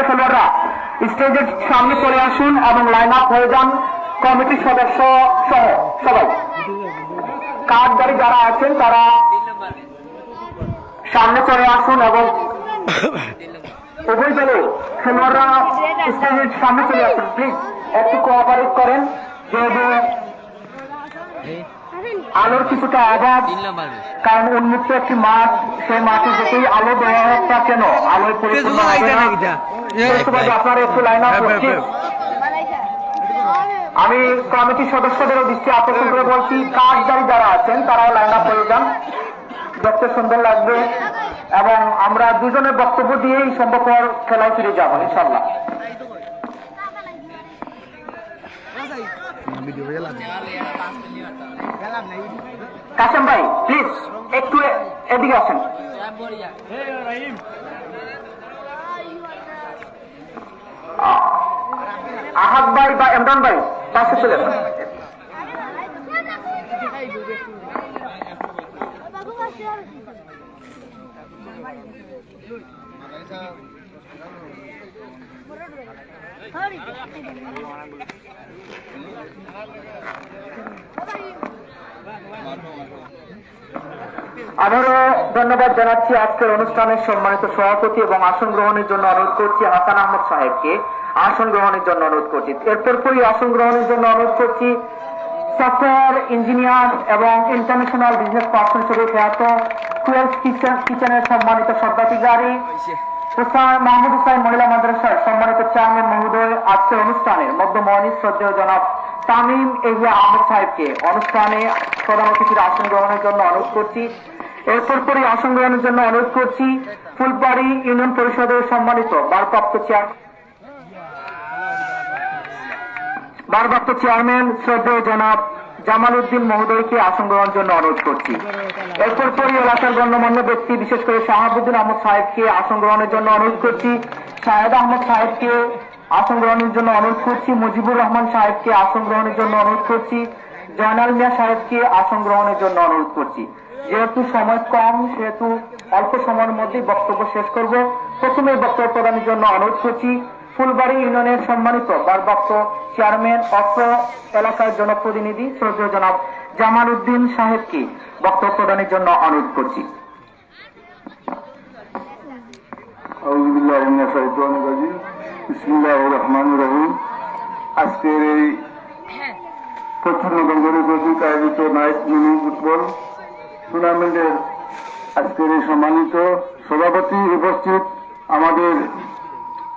খেলোয়াড়রা স্টেজের সামনে চলে আসুন এবং লাইন আপ হয়ে যান। কমিটির সদস্য সহ সবাই কার্ডধারী যারা আছেন তারা সামনে চলে আসুন এবং উভয় দলে খেলোয়াড়রা স্টেজের সামনে চলে আসুন। প্লিজ একটু কোঅপারেট করেন, যেহেতু আলোর কিছুটা অভাব, কারণ উন্মুক্ত একটি মাঠ, সেই মাঠে যতই আলো দেওয়া হোক না কেন আলোয় পরিপূর্ণ হবে না। আপনারা একটু লাইন আপ করছেন। আমি কমিটির সদস্যদেরও দৃষ্টি আকর্ষণ করে বলছি, কার্ডধারী যারা আছেন তারাও লাইন আপ হয়ে যান, দেখতে সুন্দর লাগবে এবং আমরা দুজনের বক্তব্য দিয়েই সম্ভবপর খেলায় ফিরে যাবো ইনশাল্লাহ। কাসেম ভাই প্লিজ একটু এদিকে আসেন। আহাদ ভাই বা ইমরান ভাই পাশে চলে আসেন। আবারও ধন্যবাদ জানাচ্ছি আজকের অনুষ্ঠানের সম্মানিত সভাপতি এবং আসন গ্রহণের জন্য অনুরোধ করছি হাসান আহমদ সাহেবকে আসন গ্রহণের জন্য অনুরোধ করছি। এরপর পরই আসন গ্রহণের জন্য অনুরোধ করছি সফটওয়্যার ইঞ্জিনিয়ার এবং ইন্টারন্যাশনাল বিজনেস পার্সন হিসেবে খ্যাত কুয়েস কিচেনের সম্মানিত সর্বাধিকারী মাহমুদ হুসাইন মহিলা মাদ্রাসার সম্মানিত চেয়ারম্যান মহোদয় আজকের অনুষ্ঠানের মধ্যমণি শ্রদ্ধেয় জনাব তামিম এহিয়া আহমেদ সাহেবকে অনুষ্ঠানে প্রধান অতিথির আসন গ্রহণের জন্য অনুরোধ করছি। এরপর পরই আসন গ্রহণের জন্য অনুরোধ করছি ফুলবাড়ি ইউনিয়ন পরিষদের সম্মানিত ভারপ্রাপ্ত চেয়ারম্যান শ্রদ্ধেয় জনাব জামাল উদ্দিন মহোদয়কে আসন গ্রহণের জন্য অনুরোধ করছি। এরপর পরই এলাকার গণ্যমান্য ব্যক্তি বিশেষ করে শাহাবুদ্দিন আহমদ সাহেবকে আসন গ্রহণের জন্য অনুরোধ করছি। শাহেদ আহমদ সাহেবকে আসন গ্রহণের জন্য অনুরোধ করছি। মুজিবুর রহমান সাহেবকে আসন গ্রহণের জন্য অনুরোধ করছি। জয়নাল মিয়া সাহেবকে আসন গ্রহণের জন্য অনুরোধ করছি। যেহেতু সময় কম সেহেতু অল্প সময়ের মধ্যেই বক্তব্য শেষ করব। প্রথমে বক্তব্য প্রদানের জন্য অনুরোধ করছি ফুলবাড়ি ইউনিয়নের সম্মানিত ভারপ্রাপ্ত চেয়ারম্যান অত্র এলাকার জনপ্রতিনিধি শ্রদ্ধেয় জনাব জামাল উদ্দিন সাহেবকে বক্তব্য প্রদানের জন্য অনুরোধ করছি। বিসমিল্লাহির রহমানির রহিম। আজকের এই ১৫ নভেম্বরের কর্তৃক আয়োজিত নাইট মিনি ফুটবল টুর্নামেন্টের আজকের এই সম্মানিত সভাপতি উপস্থিত আমাদের